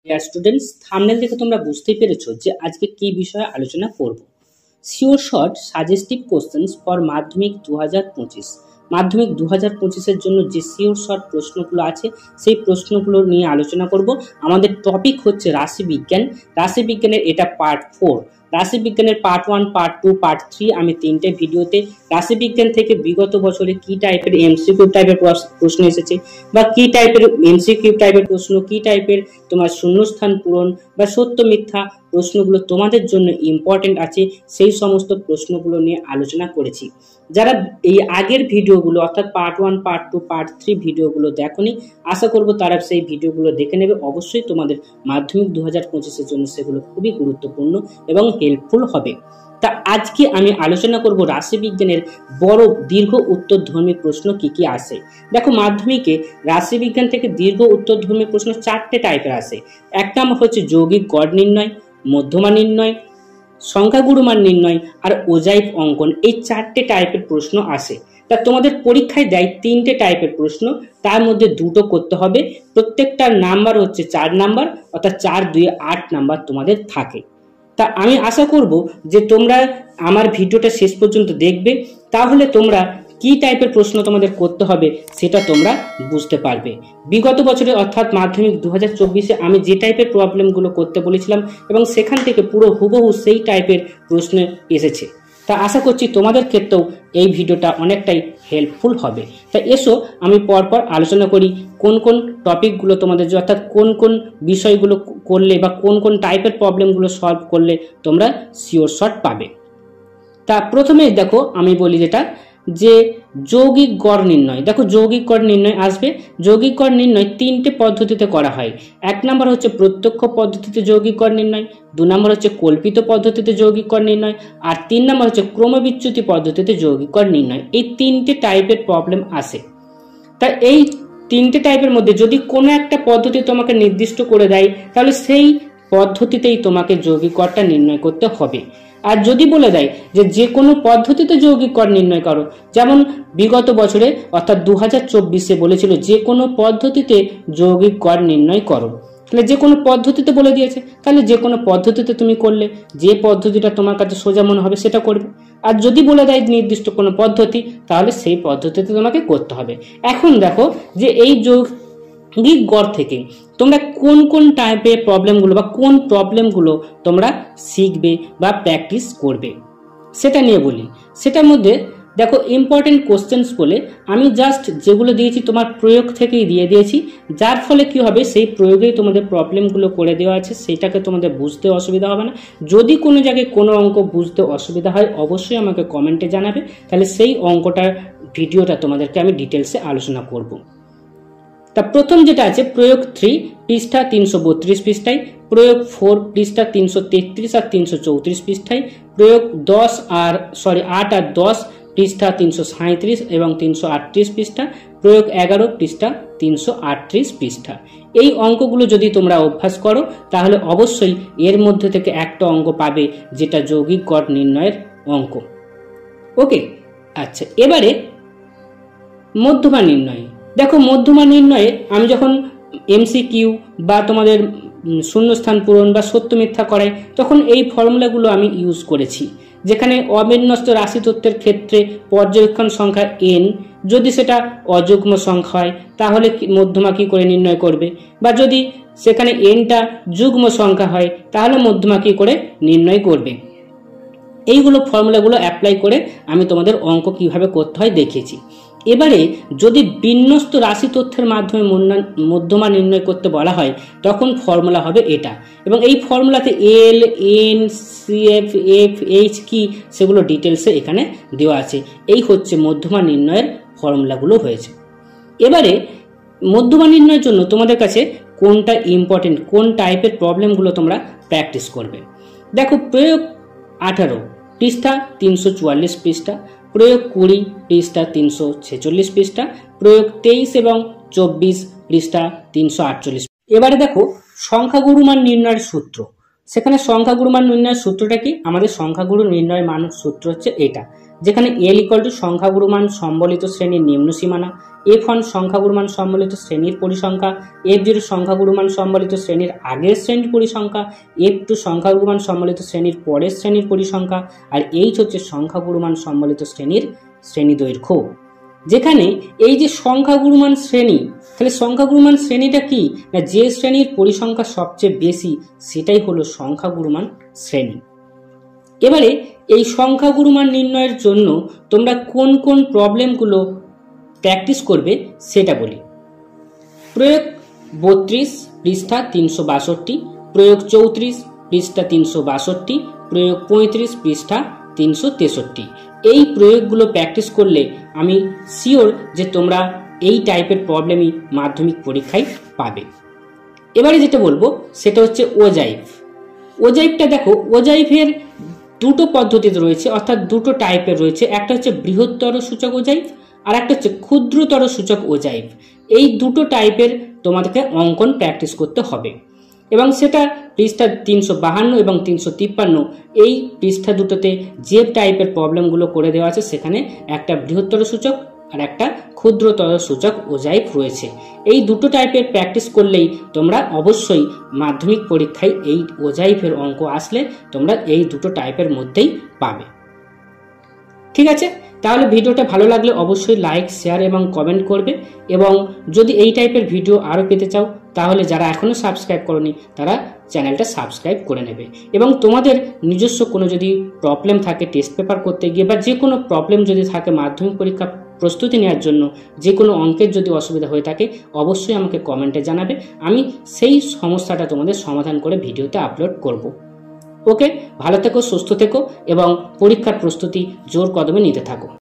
Dear students, thumbnail দেখে তোমরা বুঝতেই পেরেছো যে আজকে কি বিষয়ে আলোচনা করব। Sure short suggestive questions for মাধ্যমিক 2025। মাধ্যমিক 2025-এর জন্য যে শিওর শর্ট প্রশ্নগুলো আছে সেই প্রশ্নগুলো নিয়ে আলোচনা করব। আমাদের টপিক হচ্ছে রাশিবিজ্ঞান। রাশিবিজ্ঞানের এটা পার্ট 4। রাশিবিজ্ঞানের পার্ট 1, পার্ট 2, পার্ট 3 আমি 3টে ভিডিওতে রাশিবিজ্ঞান থেকে বিগত বছরে কি টাইপের এমসিকিউ টাইপের প্রশ্ন এসেছে বা কি টাইপের এমসিকিউ টাইপের প্রশ্ন, কি টাইপের তোমার শূন্যস্থান পূরণ বা সত্য মিথ্যা প্রশ্নগুলো তোমাদের জন্য ইম্পর্টেন্ট আছে, সেই সমস্ত প্রশ্নগুলো নিয়ে আলোচনা করেছি। যারা এই আগের ভিডিওগুলো অর্থাৎ পার্ট 1, পার্ট 2, পার্ট 3 ভিডিওগুলো দেখোনি, আশা করব তারা সেই ভিডিওগুলো দেখে নেবে। অবশ্যই তোমাদের মাধ্যমিক 2025-এর জন্য সেগুলো খুবই গুরুত্বপূর্ণ এবং হেল্পফুল হবে। তা আজকে আমি আলোচনা করব রাশিবিজ্ঞানের বড় দীর্ঘ উত্তরধর্মী প্রশ্ন কি কি আসে। দেখো, মাধ্যমিকে রাশিবিজ্ঞান থেকে দীর্ঘ উত্তরধর্মী প্রশ্ন 4টে টাইপের আসে। এক নম্বর হচ্ছে যৌগিক গড় নির্ণয়, মধ্যমা নির্ণয়, সংখ্যাগুরুমান নির্ণয় আর ওজাইভ অঙ্কন। এই 4টে টাইপের প্রশ্ন আসে। তা তোমাদের পরীক্ষায় দেয় 3টে টাইপের প্রশ্ন, তার মধ্যে 2টো করতে হবে। প্রত্যেকটার নাম্বার হচ্ছে 4 নাম্বার, অর্থাৎ 4 2 8 নাম্বার তোমাদের থাকে। তা আমি আশা করব যে তোমরা আমার ভিডিওটা শেষ পর্যন্ত দেখবে, তাহলে তোমরা কি টাইপের প্রশ্ন তোমাদের করতে হবে সেটা তোমরা বুঝতে পারবে। বিগত বছরে অর্থাৎ মাধ্যমিক 2024-এ আমি যে টাইপের প্রবলেমগুলো করতে বলেছিলাম এবং সেখান থেকে পুরো হুবহু সেই টাইপের প্রশ্ন এসেছে। তা আশা করছি তোমাদের ক্ষেত্রেও এই ভিডিওটা অনেকটাই হেল্পফুল হবে। তা এসো আমি পরপর আলোচনা করি কোন কোন টপিকগুলো তোমাদের, অর্থাৎ কোন কোন বিষয়গুলো করলে বা কোন কোন টাইপের প্রবলেমগুলো সলভ করলে তোমরা শিওর শর্ট পাবে। তা প্রথমে দেখো আমি বলি যেটা যে যৌগিক গড় নির্ণয়। দেখো, যৌগিক গড় নির্ণয় আসবে। যৌগিক গড় নির্ণয় 3টে পদ্ধতিতে করা হয়। 1 নম্বর হচ্ছে প্রত্যক্ষ পদ্ধতিতে যৌগিক গড় নির্ণয়, 2 নম্বর হচ্ছে কল্পিত পদ্ধতিতে যৌগিক গড় নির্ণয় আর 3 নম্বর হচ্ছে ক্রমবিচ্যুতি পদ্ধতিতে যৌগিক গড় নির্ণয়। এই 3টে টাইপের প্রবলেম আসে। তা এই 3টে টাইপের মধ্যে যদি কোনো একটা পদ্ধতি তোমাকে নির্দিষ্ট করে দেয়, তাহলে সেই পদ্ধতিতেই তোমাকে যৌগিক গড়টা নির্ণয় করতে হবে। আর যদি বলে দেয় যে কোনো পদ্ধতিতে যৌগিক গড় নির্ণয় করো, যেমন বিগত বছরে অর্থাৎ 2024-এ বলেছিল যে কোনো পদ্ধতিতে যৌগিক গড় নির্ণয় করো, তাহলে যে কোনো পদ্ধতিতে বলে দিয়েছে, তাহলে যে কোনো পদ্ধতিতে তুমি করলে যে পদ্ধতিটা তোমার কাছে সোজা মনে হবে সেটা করবে। আর যদি বলে দেয় নির্দিষ্ট কোনো পদ্ধতি, তাহলে সেই পদ্ধতিতে তোমাকে করতে হবে। এখন দেখো যে এই যৌগিক গড় থেকে তোমরা কোন কোন টাইপের প্রবলেমগুলো বা কোন প্রবলেমগুলো তোমরা শিখবে বা প্র্যাকটিস করবে সেটা নিয়ে বলি। সেটার মধ্যে দেখো ইম্পর্টেন্ট কোশ্চেন্স বলে আমি জাস্ট যেগুলো দিয়েছি তোমার প্রয়োগ থেকেই দিয়ে দিয়েছি, যার ফলে কি হবে সেই প্রয়োগেই তোমাদের প্রবলেমগুলো করে দেওয়া আছে, সেটাকে তোমাদের বুঝতে অসুবিধা হবে না। যদি কোনো জায়গায় কোনো অঙ্ক বুঝতে অসুবিধা হয় অবশ্যই আমাকে কমেন্টে জানাবে, তাহলে সেই অঙ্কটার ভিডিওটা তোমাদেরকে আমি ডিটেলসে আলোচনা করব। তা প্রথম যেটা আছে প্রয়োগ 3 পৃষ্ঠা 332 পৃষ্ঠায়, প্রয়োগ 4 পৃষ্ঠা 333 আর 334 পৃষ্ঠায়, প্রয়োগ 8 আর 10 পৃষ্ঠা 337 এবং 338 পৃষ্ঠা, প্রয়োগ 11 পৃষ্ঠা 338 পৃষ্ঠা। এই অঙ্কগুলো যদি তোমরা অভ্যাস করো তাহলে অবশ্যই এর মধ্যে থেকে একটা অঙ্ক পাবে যেটা যৌগিক গড় নির্ণয়ের অঙ্ক। ওকে, আচ্ছা, এবারে মধ্যমা নির্ণয়। দেখো, মধ্যমা নির্ণয়ে আমি যখন এমসিকিউ বা তোমাদের শূন্যস্থান পূরণ বা সত্য মিথ্যা করাই, তখন এই ফর্মুলাগুলো আমি ইউজ করেছি। যেখানে অবিন্যস্ত রাশি তত্ত্বের ক্ষেত্রে পর্যবেক্ষণ সংখ্যা n, যদি সেটা অযুগ্ম সংখ্যা হয় তাহলে মধ্যমা কি করে নির্ণয় করবে, বা যদি সেখানে nটা যুগ্ম সংখ্যা হয় তাহলে মধ্যমা কি করে নির্ণয় করবে। এইগুলো ফর্মুলাগুলো অ্যাপ্লাই করে আমি তোমাদের অঙ্ক কিভাবে করতে হয় দেখিয়েছি। এবারে যদি বিন্যস্ত রাশি তথ্যের মাধ্যমে মধ্যমা নির্ণয় করতে বলা হয় তখন ফর্মুলা হবে এটা, এবং এই ফর্মুলাতে এল, এন, সিএফ, এফ, এইচ কি সেগুলো ডিটেলসে এখানে দেওয়া আছে। এই হচ্ছে মধ্যমা নির্ণয়ের ফর্মুলাগুলো হয়েছে। এবারে মধ্যমা নির্ণয়ের জন্য তোমাদের কাছে কোনটা ইম্পর্টেন্ট, কোন টাইপের প্রবলেমগুলো তোমরা প্র্যাকটিস করবে। দেখো, প্রয়োগ 18 পৃষ্ঠা 344 পৃষ্ঠা, প্রয়োগ 20 পৃষ্ঠা 346 পৃষ্ঠা, প্রয়োগ 23 এবং 24 পৃষ্ঠা 348। এবারে দেখো সংখ্যাগুরুমান নির্ণয়ের সূত্র। সেখানে সংখ্যাগুরুমান নির্ণয়ের সূত্রটা কি? আমাদের সংখ্যাগুরু নির্ণয় মান সূত্র হচ্ছে এটা, যেখানে এল ইকুয়াল টু সংখ্যাগুরুমান সম্বলিত শ্রেণীর নিম্ন সীমানা, F1 সংখ্যাগুরুমান সম্বলিত শ্রেণীর পরিসংখ্যা, F0 সংখ্যাগুরুমান সম্বলিত শ্রেণীর আগের শ্রেণীর পরিসংখ্যা, F2 সংখ্যাগুরুমান সম্বলিত শ্রেণীর পরের শ্রেণীর পরিসংখ্যা, আর H হচ্ছে সংখ্যাগুরুমান সম্বলিত শ্রেণীর শ্রেণীদৈর্ঘ্য। যেখানে এই যে সংখ্যাগুরুমান শ্রেণী, তাহলে সংখ্যাগুরুমান শ্রেণীটা কি না, যে শ্রেণীর পরিসংখ্যা সবচেয়ে বেশি সেটাই হলো সংখ্যাগুরুমান শ্রেণী। এবারে এই সংখ্যাগুরুমান নির্ণয়ের জন্য তোমরা কোন কোন প্রবলেমগুলো প্র্যাকটিস করবে সেটা বলি। প্রয়োগ 32 পৃষ্ঠা 362, প্রয়োগ 34 পৃষ্ঠা 362, প্রয়োগ 35 পৃষ্ঠা 363। এই প্রয়োগগুলো প্র্যাকটিস করলে আমি শিওর যে তোমরা এই টাইপের প্রবলেমই মাধ্যমিক পরীক্ষায় পাবে। এবারে যেটা বলবো সেটা হচ্ছে ওজাইভ। ওজাইভটা দেখো, ওজাইভের দুটো পদ্ধতিতে রয়েছে, অর্থাৎ দুটো টাইপের রয়েছে। একটা হচ্ছে বৃহত্তর সূচক ওজাইভ আর একটা হচ্ছে ক্ষুদ্রতর সূচক ওজাইভ। এই দুটো টাইপের তোমাদেরকে অঙ্কন প্র্যাকটিস করতে হবে এবং সেটা পৃষ্ঠা 352 এবং 353 এই পৃষ্ঠা দুটোতে যে টাইপের প্রবলেমগুলো করে দেওয়া আছে সেখানে একটা বৃহত্তর সূচক আর একটা ক্ষুদ্রতর সূচক ওজাইভ রয়েছে। এই দুটো টাইপের প্র্যাকটিস করলেই তোমরা অবশ্যই মাধ্যমিক পরীক্ষায় এই ওজাইভের অঙ্ক আসলে তোমরা এই দুটো টাইপের মধ্যেই পাবে। ঠিক আছে, তাহলে ভিডিওটা ভালো লাগলে অবশ্যই লাইক, শেয়ার এবং কমেন্ট করবে। এবং যদি এই টাইপের ভিডিও আরও পেতে চাও তাহলে যারা এখনও সাবস্ক্রাইব করনি তারা চ্যানেলটা সাবস্ক্রাইব করে নেবে। এবং তোমাদের নিজস্ব কোনো যদি প্রবলেম থাকে টেস্ট পেপার করতে গিয়ে, বা যে কোনো প্রবলেম যদি থাকে মাধ্যমিক পরীক্ষা প্রস্তুতি নেওয়ার জন্য, যে কোনো অঙ্কের যদি অসুবিধা হয়ে থাকে অবশ্যই আমাকে কমেন্টে জানাবে। আমি সেই সমস্যাটা তোমাদের সমাধান করে ভিডিওতে আপলোড করব। ওকে, ভালো থেকো, সুস্থ থেকো এবং পরীক্ষার প্রস্তুতি জোর কদমে নিতে থাকো।